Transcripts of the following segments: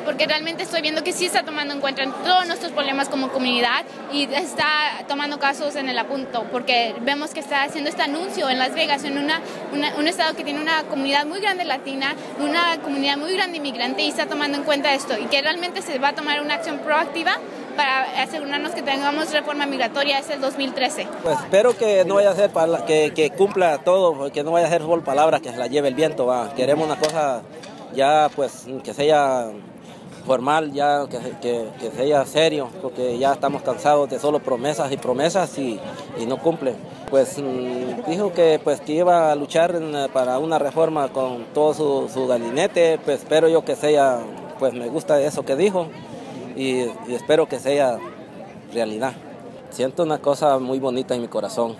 porque realmente estoy viendo que sí está tomando en cuenta todos nuestros problemas como comunidad y está tomando casos en el apunto, porque vemos que está haciendo este anuncio en Las Vegas, en un estado que tiene una comunidad muy grande latina, una comunidad muy grande inmigrante, y está tomando en cuenta esto y que realmente se va a tomar una acción proactiva para asegurarnos que tengamos reforma migratoria hasta el 2013. Pues espero que no vaya a ser que cumpla todo, que no vaya a ser solo palabras que se la lleve el viento. Queremos una cosa ya pues que sea formal, ya que sea serio, porque ya estamos cansados de solo promesas y promesas y no cumplen. Pues dijo que iba a luchar para una reforma con todo su gabinete, pues espero yo que sea, pues me gusta eso que dijo y espero que sea realidad. Siento una cosa muy bonita en mi corazón.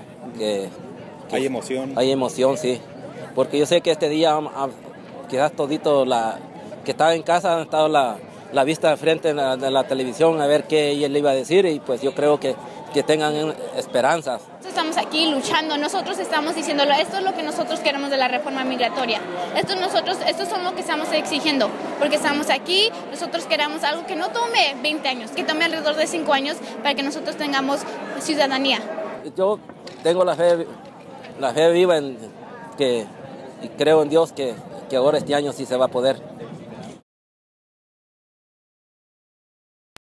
¿Hay emoción? Hay emoción, sí, porque yo sé que este día quizás todito que estaba en casa han estado la vista de frente de la televisión a ver qué ella le iba a decir y pues yo creo que tengan esperanzas. Estamos aquí luchando, nosotros estamos diciéndolo, esto es lo que nosotros queremos de la reforma migratoria, esto es lo que estamos exigiendo, porque estamos aquí, nosotros queremos algo que no tome 20 años, que tome alrededor de 5 años para que nosotros tengamos ciudadanía. Yo tengo la fe viva y creo en Dios que ahora este año sí se va a poder.